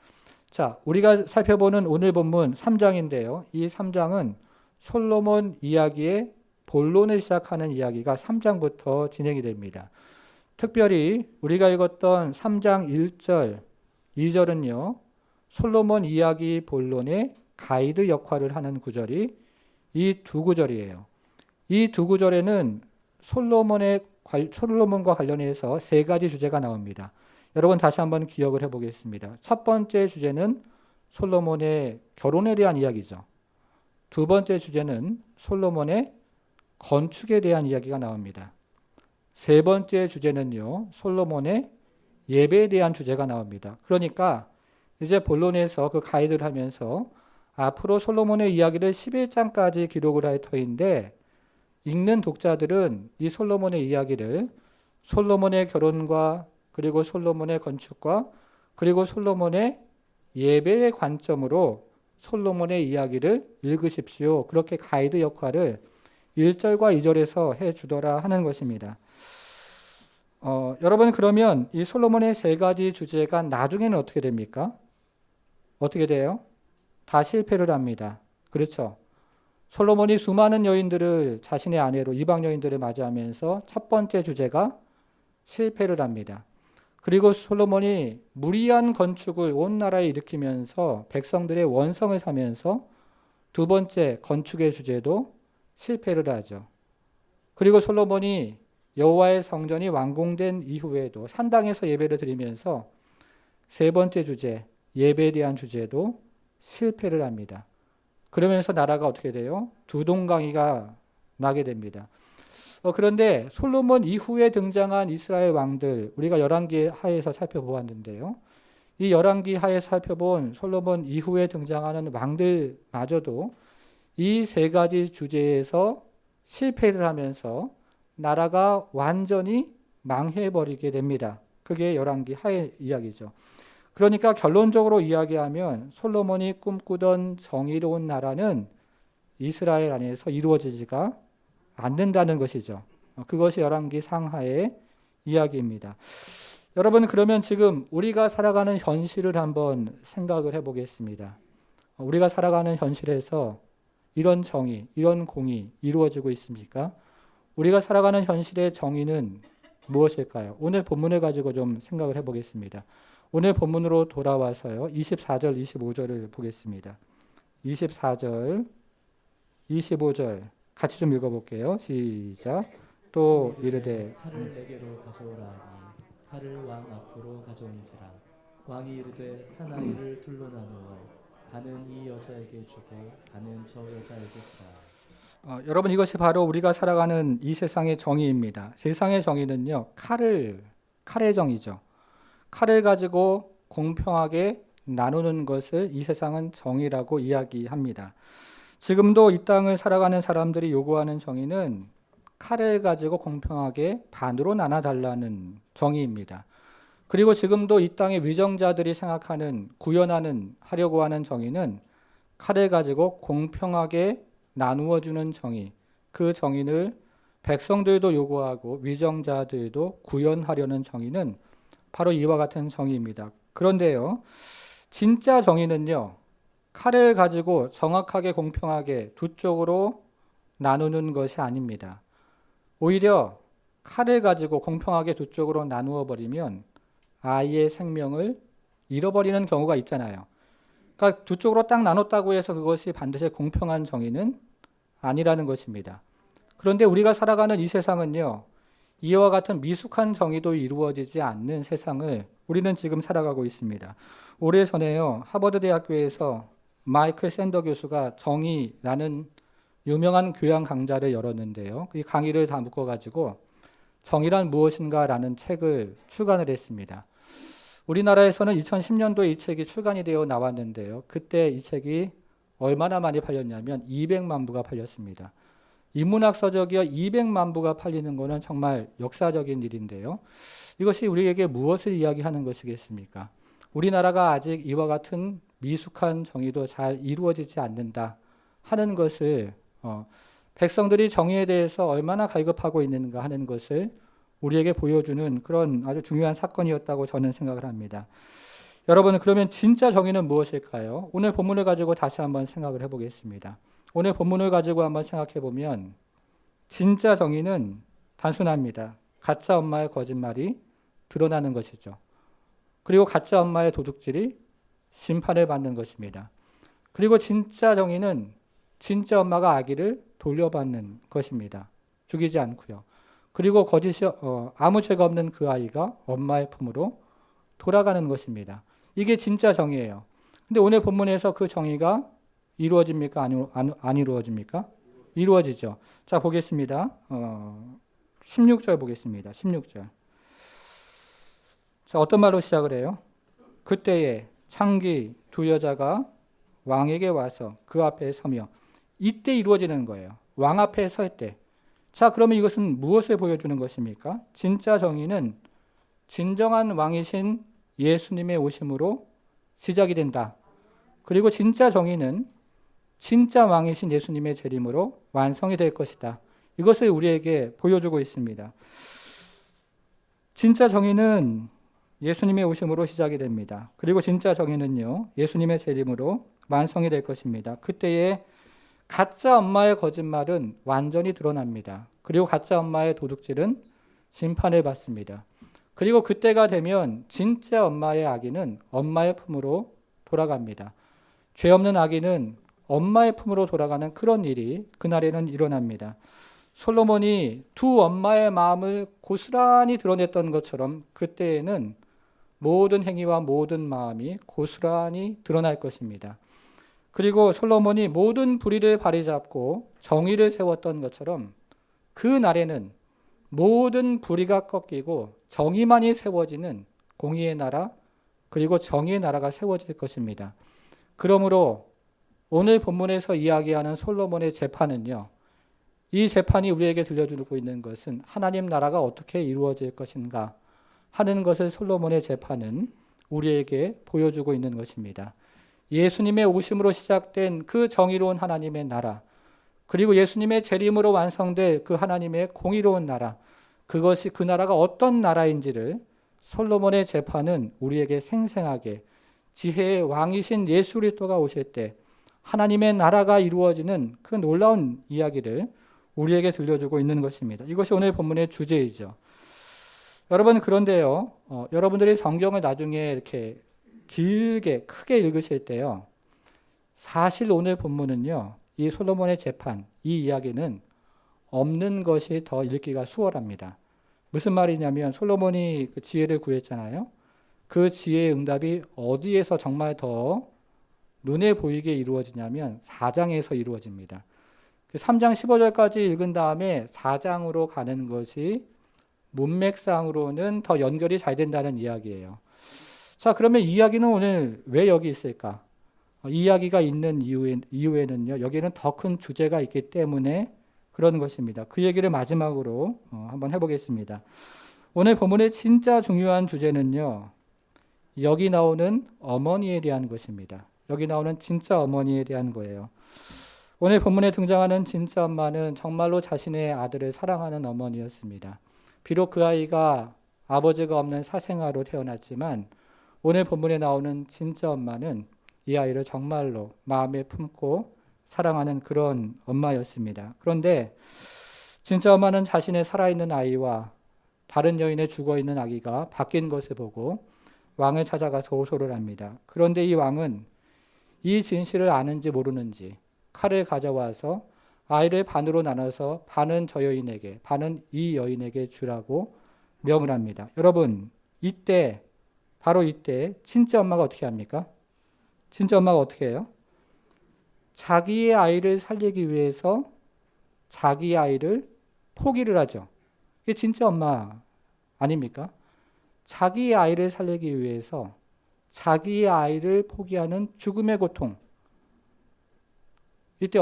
자, 우리가 살펴보는 오늘 본문 3장인데요. 이 3장은 솔로몬 이야기의 본론을 시작하는 이야기가 3장부터 진행이 됩니다. 특별히 우리가 읽었던 3장 1절, 2절은요. 솔로몬 이야기 본론의 가이드 역할을 하는 구절이 이 두 구절이에요. 이 두 구절에는 솔로몬과 관련해서 세 가지 주제가 나옵니다. 여러분 다시 한번 기억을 해보겠습니다. 첫 번째 주제는 솔로몬의 결혼에 대한 이야기죠. 두 번째 주제는 솔로몬의 건축에 대한 이야기가 나옵니다. 세 번째 주제는요, 솔로몬의 예배에 대한 주제가 나옵니다. 그러니까 이제 본론에서 그 가이드를 하면서 앞으로 솔로몬의 이야기를 11장까지 기록을 할 터인데, 읽는 독자들은 이 솔로몬의 이야기를 솔로몬의 결혼과 그리고 솔로몬의 건축과 그리고 솔로몬의 예배의 관점으로 솔로몬의 이야기를 읽으십시오. 그렇게 가이드 역할을 1절과 2절에서 해주더라 하는 것입니다. 여러분, 그러면 이 솔로몬의 세 가지 주제가 나중에는 어떻게 됩니까? 어떻게 돼요? 다 실패를 합니다. 그렇죠? 솔로몬이 수많은 여인들을 자신의 아내로, 이방 여인들을 맞이하면서 첫 번째 주제가 실패를 합니다. 그리고 솔로몬이 무리한 건축을 온 나라에 일으키면서 백성들의 원성을 사면서 두 번째 건축의 주제도 실패를 하죠. 그리고 솔로몬이 여호와의 성전이 완공된 이후에도 산당에서 예배를 드리면서 세 번째 주제, 예배에 대한 주제도 실패를 합니다. 그러면서 나라가 어떻게 돼요? 두 동강이가 나게 됩니다. 그런데 솔로몬 이후에 등장한 이스라엘 왕들, 우리가 열왕기 하에서 살펴보았는데요. 이 열왕기 하에서 살펴본 솔로몬 이후에 등장하는 왕들마저도 이 세 가지 주제에서 실패를 하면서 나라가 완전히 망해버리게 됩니다. 그게 열왕기 하의 이야기죠. 그러니까 결론적으로 이야기하면 솔로몬이 꿈꾸던 정의로운 나라는 이스라엘 안에서 이루어지지가 않는다는 것이죠. 그것이 열왕기 상하의 이야기입니다. 여러분, 그러면 지금 우리가 살아가는 현실을 한번 생각을 해보겠습니다. 우리가 살아가는 현실에서 이런 정의, 이런 공의 이루어지고 있습니까? 우리가 살아가는 현실의 정의는 무엇일까요? 오늘 본문을 가지고 좀 생각을 해보겠습니다. 오늘 본문으로 돌아와서요. 24절, 25절을 보겠습니다. 24절, 25절 같이 좀 읽어볼게요. 시작. 또 이르되 칼을 내게로 가져오라 하니 칼을 왕 앞으로 가져온지라. 왕이 이르되 사나이를 둘로 나누어 반은 이 여자에게 주고 반은 저 여자에게 주라. 여러분, 이것이 바로 우리가 살아가는 이 세상의 정의입니다. 세상의 정의는요, 칼의 정의죠. 칼을 가지고 공평하게 나누는 것을 이 세상은 정의라고 이야기합니다. 지금도 이 땅을 살아가는 사람들이 요구하는 정의는 칼을 가지고 공평하게 반으로 나눠달라는 정의입니다. 그리고 지금도 이 땅의 위정자들이 생각하는, 하려고 하는 정의는 칼을 가지고 공평하게 나누어주는 정의, 그 정의를 백성들도 요구하고 위정자들도 구현하려는 정의는 바로 이와 같은 정의입니다. 그런데요, 진짜 정의는요, 칼을 가지고 정확하게 공평하게 두 쪽으로 나누는 것이 아닙니다. 오히려 칼을 가지고 공평하게 두 쪽으로 나누어 버리면 아이의 생명을 잃어버리는 경우가 있잖아요. 그러니까 두 쪽으로 딱 나눴다고 해서 그것이 반드시 공평한 정의는 아니라는 것입니다. 그런데 우리가 살아가는 이 세상은요, 이와 같은 미숙한 정의도 이루어지지 않는 세상을 우리는 지금 살아가고 있습니다. 오래전에요, 하버드 대학교에서 마이클 샌더 교수가 정의라는 유명한 교양 강좌를 열었는데요. 이 강의를 다 묶어가지고 정의란 무엇인가라는 책을 출간을 했습니다. 우리나라에서는 2010년도에 이 책이 출간이 되어 나왔는데요. 그때 이 책이 얼마나 많이 팔렸냐면 200만 부가 팔렸습니다. 인문학 서적이요 200만 부가 팔리는 것은 정말 역사적인 일인데요. 이것이 우리에게 무엇을 이야기하는 것이겠습니까? 우리나라가 아직 이와 같은 미숙한 정의도 잘 이루어지지 않는다 하는 것을 백성들이 정의에 대해서 얼마나 갈급하고 있는가 하는 것을 우리에게 보여주는 그런 아주 중요한 사건이었다고 저는 생각을 합니다. 여러분, 그러면 진짜 정의는 무엇일까요? 오늘 본문을 가지고 다시 한번 생각을 해보겠습니다. 오늘 본문을 가지고 한번 생각해 보면 진짜 정의는 단순합니다. 가짜 엄마의 거짓말이 드러나는 것이죠. 그리고 가짜 엄마의 도둑질이 심판을 받는 것입니다. 그리고 진짜 정의는 진짜 엄마가 아기를 돌려받는 것입니다. 죽이지 않고요. 그리고 거짓이 아무 죄가 없는 그 아이가 엄마의 품으로 돌아가는 것입니다. 이게 진짜 정의예요. 근데 오늘 본문에서 그 정의가 이루어집니까? 안 이루어집니까? 이루어지죠. 자, 보겠습니다. 16절 보겠습니다. 16절. 자, 어떤 말로 시작을 해요? 그때에 창기 두 여자가 왕에게 와서 그 앞에 서며, 이때 이루어지는 거예요. 왕 앞에 설 때. 자, 그러면 이것은 무엇을 보여주는 것입니까? 진짜 정의는 진정한 왕이신 예수님의 오심으로 시작이 된다. 그리고 진짜 정의는 진짜 왕이신 예수님의 재림으로 완성이 될 것이다. 이것을 우리에게 보여주고 있습니다. 진짜 정의는 예수님의 오심으로 시작이 됩니다. 그리고 진짜 정의는요, 예수님의 재림으로 완성이 될 것입니다. 그때에 가짜 엄마의 거짓말은 완전히 드러납니다. 그리고 가짜 엄마의 도둑질은 심판을 받습니다. 그리고 그때가 되면 진짜 엄마의 아기는 엄마의 품으로 돌아갑니다. 죄 없는 아기는 엄마의 품으로 돌아가는 그런 일이 그날에는 일어납니다. 솔로몬이 두 엄마의 마음을 고스란히 드러냈던 것처럼 그때에는 모든 행위와 모든 마음이 고스란히 드러날 것입니다. 그리고 솔로몬이 모든 불의를 바로잡고 정의를 세웠던 것처럼 그 날에는 모든 불의가 꺾이고 정의만이 세워지는 공의의 나라, 그리고 정의의 나라가 세워질 것입니다. 그러므로 오늘 본문에서 이야기하는 솔로몬의 재판은요, 이 재판이 우리에게 들려주고 있는 것은 하나님 나라가 어떻게 이루어질 것인가 하는 것을 솔로몬의 재판은 우리에게 보여주고 있는 것입니다. 예수님의 오심으로 시작된 그 정의로운 하나님의 나라, 그리고 예수님의 재림으로 완성될 그 하나님의 공의로운 나라, 그것이 그 나라가 어떤 나라인지를 솔로몬의 재판은 우리에게 생생하게 지혜의 왕이신 예수 그리스도가 오실 때 하나님의 나라가 이루어지는 그 놀라운 이야기를 우리에게 들려주고 있는 것입니다. 이것이 오늘 본문의 주제이죠. 여러분, 그런데요, 여러분들이 성경을 나중에 이렇게 길게 크게 읽으실 때요, 사실 오늘 본문은요, 이 솔로몬의 재판, 이 이야기는 없는 것이 더 읽기가 수월합니다. 무슨 말이냐면 솔로몬이 그 지혜를 구했잖아요. 그 지혜의 응답이 어디에서 정말 더 눈에 보이게 이루어지냐면 4장에서 이루어집니다. 3장 15절까지 읽은 다음에 4장으로 가는 것이 문맥상으로는 더 연결이 잘 된다는 이야기예요. 자, 그러면 이 이야기는 오늘 왜 여기 있을까? 이 이야기가 있는 이유에는요, 여기는 더 큰 주제가 있기 때문에 그런 것입니다. 그 얘기를 마지막으로 한번 해보겠습니다. 오늘 본문의 진짜 중요한 주제는요, 여기 나오는 어머니에 대한 것입니다. 여기 나오는 진짜 어머니에 대한 거예요. 오늘 본문에 등장하는 진짜 엄마는 정말로 자신의 아들을 사랑하는 어머니였습니다. 비록 그 아이가 아버지가 없는 사생아로 태어났지만 오늘 본문에 나오는 진짜 엄마는 이 아이를 정말로 마음에 품고 사랑하는 그런 엄마였습니다. 그런데 진짜 엄마는 자신의 살아있는 아이와 다른 여인의 죽어있는 아기가 바뀐 것을 보고 왕을 찾아가서 호소를 합니다. 그런데 이 왕은 이 진실을 아는지 모르는지 칼을 가져와서 아이를 반으로 나눠서 반은 저 여인에게, 반은 이 여인에게 주라고 명을 합니다. 여러분, 이때, 바로 이때 진짜 엄마가 어떻게 합니까? 진짜 엄마가 어떻게 해요? 자기의 아이를 살리기 위해서 자기 아이를 포기를 하죠. 이게 진짜 엄마 아닙니까? 자기의 아이를 살리기 위해서 자기의 아이를 포기하는 죽음의 고통. 이때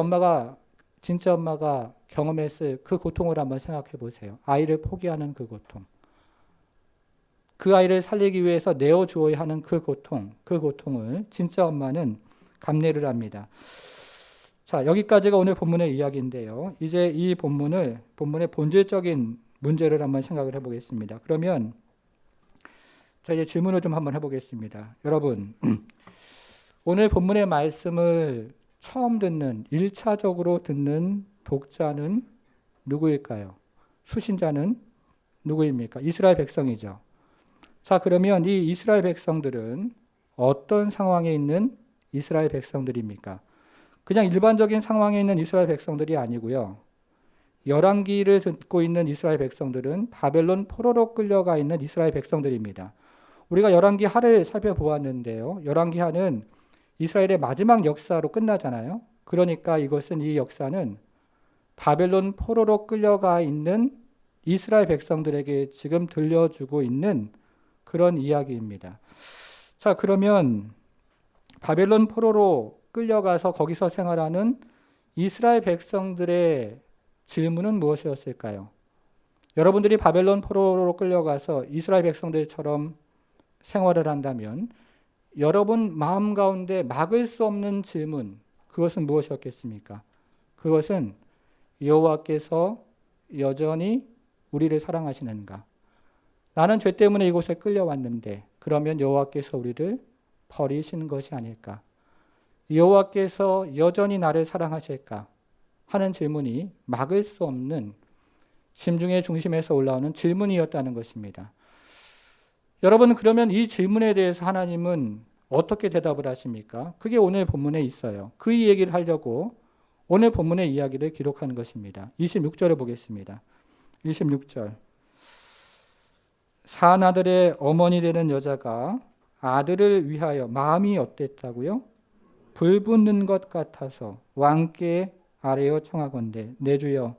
진짜 엄마가 경험했을 그 고통을 한번 생각해 보세요. 아이를 포기하는 그 고통. 그 아이를 살리기 위해서 내어주어야 하는 그 고통을 진짜 엄마는 감내를 합니다. 자, 여기까지가 오늘 본문의 이야기인데요. 이제 이 본문의 본질적인 문제를 한번 생각을 해보겠습니다. 그러면 자, 이제 질문을 좀 한번 해보겠습니다. 여러분, 오늘 본문의 말씀을 처음 듣는, 1차적으로 듣는 독자는 누구일까요? 수신자는 누구입니까? 이스라엘 백성이죠. 자, 그러면 이 이스라엘 백성들은 어떤 상황에 있는 이스라엘 백성들입니까? 그냥 일반적인 상황에 있는 이스라엘 백성들이 아니고요. 열왕기를 듣고 있는 이스라엘 백성들은 바벨론 포로로 끌려가 있는 이스라엘 백성들입니다. 우리가 열왕기 하를 살펴보았는데요. 열왕기 하는 이스라엘의 마지막 역사로 끝나잖아요. 그러니까 이 역사는 바벨론 포로로 끌려가 있는 이스라엘 백성들에게 지금 들려주고 있는 그런 이야기입니다. 자, 그러면 바벨론 포로로 끌려가서 거기서 생활하는 이스라엘 백성들의 질문은 무엇이었을까요? 여러분들이 바벨론 포로로 끌려가서 이스라엘 백성들처럼 생활을 한다면 여러분 마음 가운데 막을 수 없는 질문, 그것은 무엇이었겠습니까? 그것은 여호와께서 여전히 우리를 사랑하시는가? 나는 죄 때문에 이곳에 끌려왔는데 그러면 여호와께서 우리를 버리시는 것이 아닐까? 여호와께서 여전히 나를 사랑하실까? 하는 질문이 막을 수 없는 심중의 중심에서 올라오는 질문이었다는 것입니다. 여러분, 그러면 이 질문에 대해서 하나님은 어떻게 대답을 하십니까? 그게 오늘 본문에 있어요. 그 얘기를 하려고 오늘 본문의 이야기를 기록한 것입니다. 26절을 보겠습니다. 26절. 사나들의 어머니 되는 여자가 아들을 위하여 마음이 어땠다고요? 불붙는 것 같아서 왕께 아뢰어 청하건대 내 주여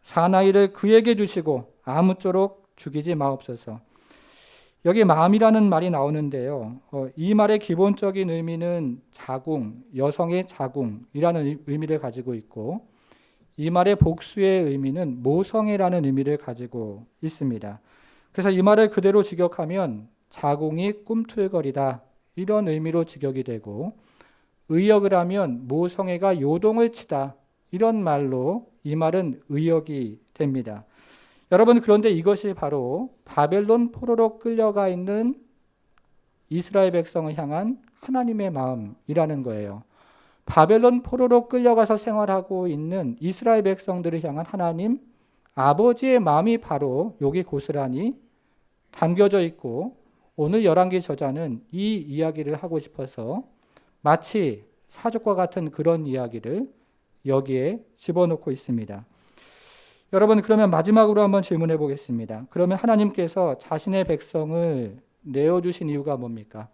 사나이를 그에게 주시고 아무쪼록 죽이지 마옵소서. 여기 마음이라는 말이 나오는데요. 이 말의 기본적인 의미는 자궁, 여성의 자궁이라는 의미를 가지고 있고 이 말의 복수의 의미는 모성애라는 의미를 가지고 있습니다. 그래서 이 말을 그대로 직역하면 자궁이 꿈틀거리다 이런 의미로 직역이 되고 의역을 하면 모성애가 요동을 치다 이런 말로 이 말은 의역이 됩니다. 여러분, 그런데 이것이 바로 바벨론 포로로 끌려가 있는 이스라엘 백성을 향한 하나님의 마음이라는 거예요. 바벨론 포로로 끌려가서 생활하고 있는 이스라엘 백성들을 향한 하나님 아버지의 마음이 바로 여기 고스란히 담겨져 있고 오늘 열왕기 저자는 이 이야기를 하고 싶어서 마치 사족과 같은 그런 이야기를 여기에 집어넣고 있습니다. 여러분, 그러면 마지막으로 한번 질문해 보겠습니다. 그러면 하나님께서 자신의 백성을 내어주신 이유가 뭡니까?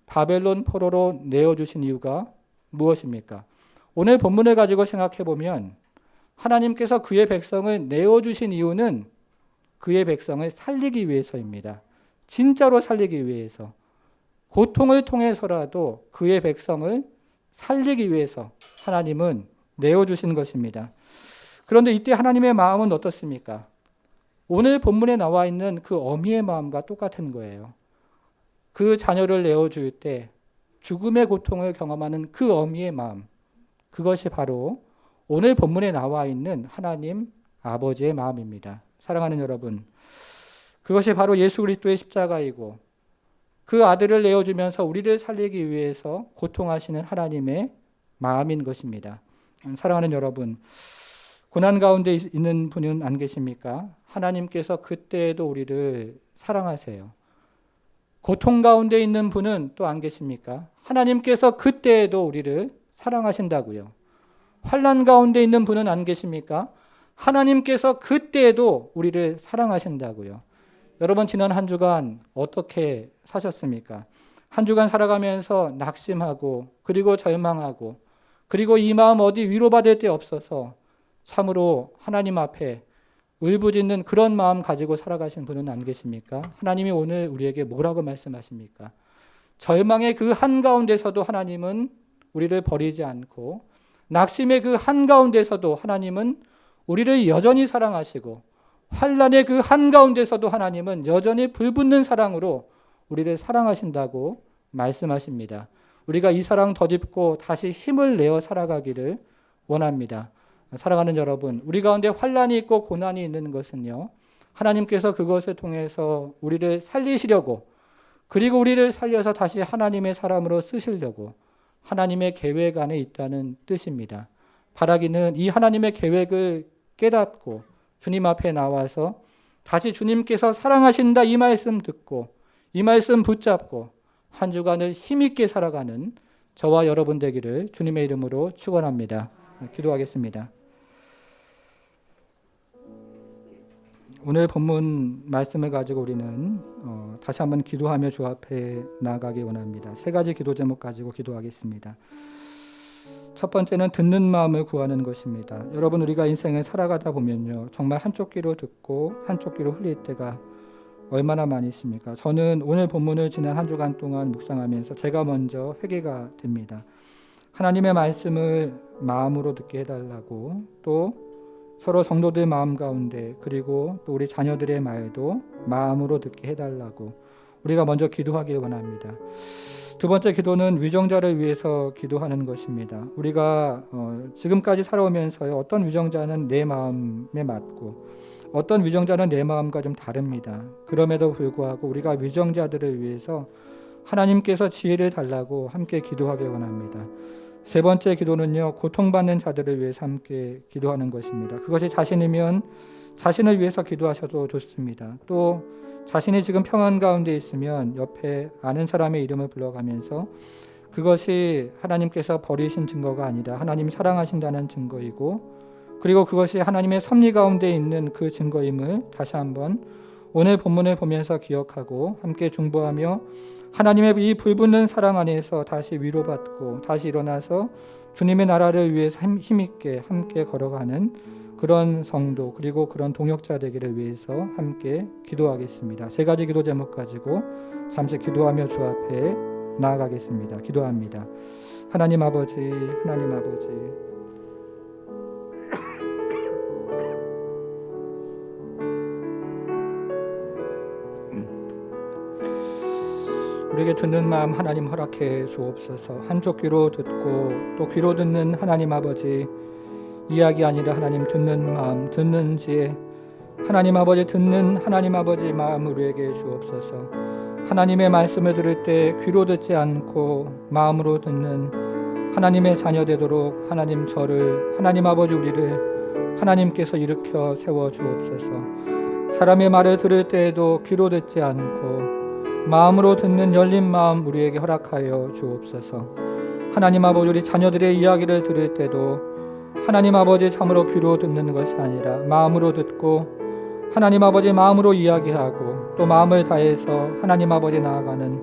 바벨론 포로로 내어주신 이유가 무엇입니까? 오늘 본문을 가지고 생각해 보면 하나님께서 그의 백성을 내어주신 이유는 그의 백성을 살리기 위해서입니다. 진짜로 살리기 위해서. 고통을 통해서라도 그의 백성을 살리기 위해서 하나님은 내어주신 것입니다. 그런데 이때 하나님의 마음은 어떻습니까? 오늘 본문에 나와 있는 그 어미의 마음과 똑같은 거예요. 그 자녀를 내어줄 때 죽음의 고통을 경험하는 그 어미의 마음, 그것이 바로 오늘 본문에 나와 있는 하나님 아버지의 마음입니다. 사랑하는 여러분, 그것이 바로 예수 그리스도의 십자가이고 그 아들을 내어주면서 우리를 살리기 위해서 고통하시는 하나님의 마음인 것입니다. 사랑하는 여러분, 고난 가운데 있는 분은 안 계십니까? 하나님께서 그때에도 우리를 사랑하세요. 고통 가운데 있는 분은 또 안 계십니까? 하나님께서 그때에도 우리를 사랑하신다고요. 환난 가운데 있는 분은 안 계십니까? 하나님께서 그때에도 우리를 사랑하신다고요. 여러분, 지난 한 주간 어떻게 사셨습니까? 한 주간 살아가면서 낙심하고 그리고 절망하고 그리고 이 마음 어디 위로받을 데 없어서 참으로 하나님 앞에 울부짖는 그런 마음 가지고 살아가신 분은 안 계십니까? 하나님이 오늘 우리에게 뭐라고 말씀하십니까? 절망의 그 한가운데서도 하나님은 우리를 버리지 않고 낙심의 그 한가운데서도 하나님은 우리를 여전히 사랑하시고 환난의 그 한가운데서도 하나님은 여전히 불붙는 사랑으로 우리를 사랑하신다고 말씀하십니다. 우리가 이 사랑 덧입고 다시 힘을 내어 살아가기를 원합니다. 사랑하는 여러분, 우리 가운데 환난이 있고 고난이 있는 것은요, 하나님께서 그것을 통해서 우리를 살리시려고 그리고 우리를 살려서 다시 하나님의 사람으로 쓰시려고 하나님의 계획 안에 있다는 뜻입니다. 바라기는 이 하나님의 계획을 깨닫고 주님 앞에 나와서 다시 주님께서 사랑하신다 이 말씀 듣고 이 말씀 붙잡고 한 주간을 힘있게 살아가는 저와 여러분 되기를 주님의 이름으로 축원합니다. 기도하겠습니다. 오늘 본문 말씀을 가지고 우리는 다시 한번 기도하며 주 앞에 나아가기 원합니다. 세 가지 기도 제목 가지고 기도하겠습니다. 첫 번째는 듣는 마음을 구하는 것입니다. 여러분, 우리가 인생을 살아가다 보면요, 정말 한쪽 귀로 듣고 한쪽 귀로 흘릴 때가 얼마나 많이 있습니까? 저는 오늘 본문을 지난 한 주간 동안 묵상하면서 제가 먼저 회개가 됩니다. 하나님의 말씀을 마음으로 듣게 해달라고, 또 서로 성도들 마음 가운데 그리고 또 우리 자녀들의 말도 마음으로 듣게 해달라고 우리가 먼저 기도하길 원합니다. 두 번째 기도는 위정자를 위해서 기도하는 것입니다. 우리가 지금까지 살아오면서 어떤 위정자는 내 마음에 맞고 어떤 위정자는 내 마음과 좀 다릅니다. 그럼에도 불구하고 우리가 위정자들을 위해서 하나님께서 지혜를 달라고 함께 기도하길 원합니다. 세 번째 기도는요, 고통받는 자들을 위해서 함께 기도하는 것입니다. 그것이 자신이면 자신을 위해서 기도하셔도 좋습니다. 또 자신이 지금 평안 가운데 있으면 옆에 아는 사람의 이름을 불러가면서 그것이 하나님께서 버리신 증거가 아니라 하나님이 사랑하신다는 증거이고, 그리고 그것이 하나님의 섭리 가운데 있는 그 증거임을 다시 한번 오늘 본문을 보면서 기억하고 함께 중보하며 하나님의 이 불붙는 사랑 안에서 다시 위로받고 다시 일어나서 주님의 나라를 위해서 힘있게 함께 걸어가는 그런 성도 그리고 그런 동역자 되기를 위해서 함께 기도하겠습니다. 세 가지 기도 제목 가지고 잠시 기도하며 주 앞에 나아가겠습니다. 기도합니다. 하나님 아버지, 하나님 아버지, 우리에게 듣는 마음 하나님 허락해 주옵소서. 한쪽 귀로 듣고 또 귀로 듣는 하나님 아버지, 이야기 아니라 하나님 듣는 마음, 듣는 지혜, 하나님 아버지 듣는 하나님 아버지 마음 우리에게 주옵소서. 하나님의 말씀을 들을 때 귀로 듣지 않고 마음으로 듣는 하나님의 자녀 되도록 하나님 저를, 하나님 아버지 우리를 하나님께서 일으켜 세워 주옵소서. 사람의 말을 들을 때에도 귀로 듣지 않고 마음으로 듣는 열린 마음 우리에게 허락하여 주옵소서. 하나님 아버지 우리 자녀들의 이야기를 들을 때도 하나님 아버지 참으로 귀로 듣는 것이 아니라 마음으로 듣고 하나님 아버지 마음으로 이야기하고 또 마음을 다해서 하나님 아버지 나아가는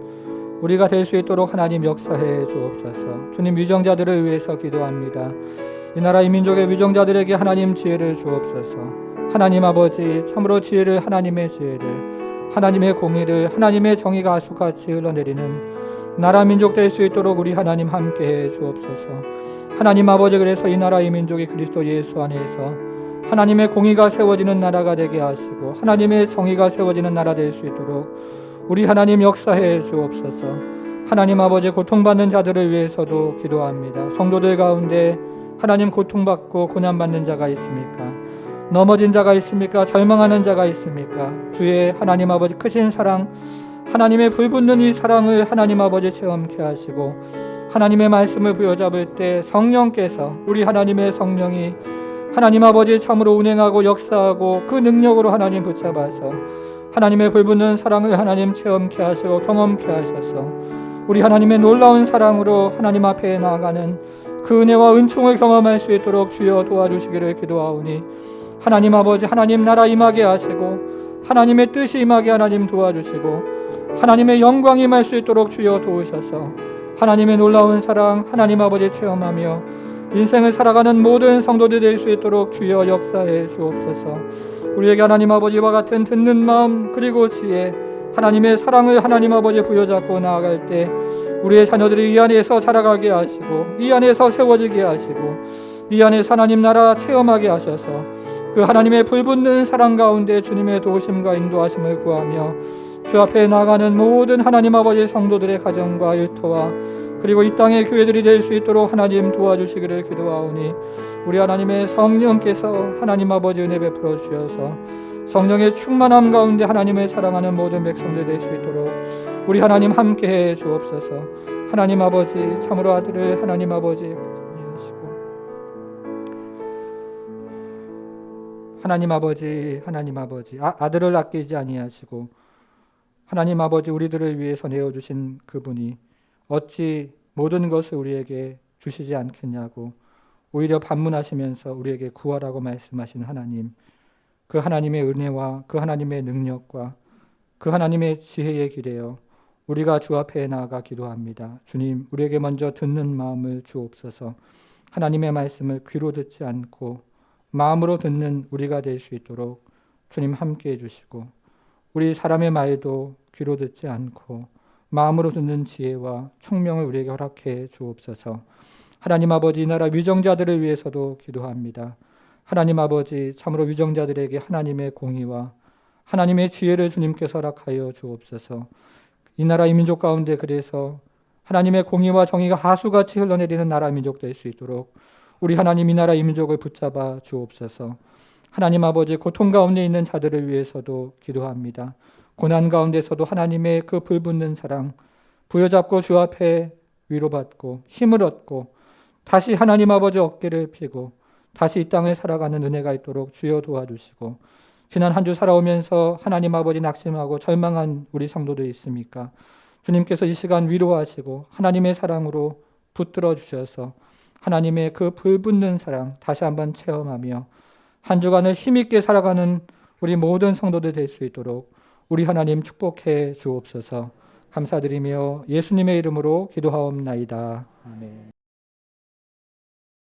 우리가 될 수 있도록 하나님 역사해 주옵소서. 주님, 위정자들을 위해서 기도합니다. 이 나라 이 민족의 위정자들에게 하나님 지혜를 주옵소서. 하나님 아버지 참으로 지혜를, 하나님의 지혜를, 하나님의 공의를, 하나님의 정의가 아수같이 흘러내리는 나라 민족 될 수 있도록 우리 하나님 함께해 주옵소서. 하나님 아버지, 그래서 이 나라 이 민족이 그리스도 예수 안에서 하나님의 공의가 세워지는 나라가 되게 하시고 하나님의 정의가 세워지는 나라 될 수 있도록 우리 하나님 역사해 주옵소서. 하나님 아버지, 고통받는 자들을 위해서도 기도합니다. 성도들 가운데 하나님 고통받고 고난받는 자가 있습니까? 넘어진 자가 있습니까? 절망하는 자가 있습니까? 주의 하나님 아버지 크신 사랑, 하나님의 불붙는 이 사랑을 하나님 아버지 체험케 하시고 하나님의 말씀을 부여잡을 때 성령께서, 우리 하나님의 성령이 하나님 아버지 참으로 운행하고 역사하고 그 능력으로 하나님 붙잡아서 하나님의 불붙는 사랑을 하나님 체험케 하시고 경험케 하셔서 우리 하나님의 놀라운 사랑으로 하나님 앞에 나아가는 그 은혜와 은총을 경험할 수 있도록 주여 도와주시기를 기도하오니, 하나님 아버지 하나님 나라 임하게 하시고 하나님의 뜻이 임하게 하나님 도와주시고 하나님의 영광이 임할 수 있도록 주여 도우셔서 하나님의 놀라운 사랑 하나님 아버지 체험하며 인생을 살아가는 모든 성도들이 될 수 있도록 주여 역사해 주옵소서. 우리에게 하나님 아버지와 같은 듣는 마음 그리고 지혜, 하나님의 사랑을 하나님 아버지 부여잡고 나아갈 때 우리의 자녀들이 이 안에서 자라가게 하시고 이 안에서 세워지게 하시고 이 안에서 하나님 나라 체험하게 하셔서 그 하나님의 불붙는 사랑 가운데 주님의 도우심과 인도하심을 구하며 주 앞에 나가는 모든 하나님 아버지 성도들의 가정과 일터와 그리고 이 땅의 교회들이 될 수 있도록 하나님 도와주시기를 기도하오니, 우리 하나님의 성령께서 하나님 아버지 은혜 베풀어 주셔서 성령의 충만함 가운데 하나님을 사랑하는 모든 백성들 될 수 있도록 우리 하나님 함께해 주옵소서. 하나님 아버지 참으로 아들을 하나님 아버지 하시고 하나님 아버지 아들을 아끼지 아니하시고 하나님 아버지 우리들을 위해서 내어주신 그분이 어찌 모든 것을 우리에게 주시지 않겠냐고 오히려 반문하시면서 우리에게 구하라고 말씀하신 하나님, 그 하나님의 은혜와 그 하나님의 능력과 그 하나님의 지혜에 기대어 우리가 주 앞에 나아가 기도합니다. 주님, 우리에게 먼저 듣는 마음을 주옵소서. 하나님의 말씀을 귀로 듣지 않고 마음으로 듣는 우리가 될 수 있도록 주님 함께해 주시고, 우리 사람의 말도 귀로 듣지 않고 마음으로 듣는 지혜와 총명을 우리에게 허락해 주옵소서. 하나님 아버지, 이 나라 위정자들을 위해서도 기도합니다. 하나님 아버지, 참으로 위정자들에게 하나님의 공의와 하나님의 지혜를 주님께서 허락하여 주옵소서. 이 나라 이 민족 가운데 그래서 하나님의 공의와 정의가 하수같이 흘러내리는 나라 민족 될 수 있도록 우리 하나님 이 나라 이 민족을 붙잡아 주옵소서. 하나님 아버지, 고통 가운데 있는 자들을 위해서도 기도합니다. 고난 가운데서도 하나님의 그 불붙는 사랑 부여잡고 주 앞에 위로받고 힘을 얻고 다시 하나님 아버지 어깨를 펴고 다시 이 땅을 살아가는 은혜가 있도록 주여 도와주시고, 지난 한 주 살아오면서 하나님 아버지 낙심하고 절망한 우리 성도들 있습니까? 주님께서 이 시간 위로하시고 하나님의 사랑으로 붙들어 주셔서 하나님의 그 불붙는 사랑 다시 한번 체험하며 한 주간을 힘있게 살아가는 우리 모든 성도들 될 수 있도록 우리 하나님 축복해 주옵소서. 감사드리며 예수님의 이름으로 기도하옵나이다. 아멘.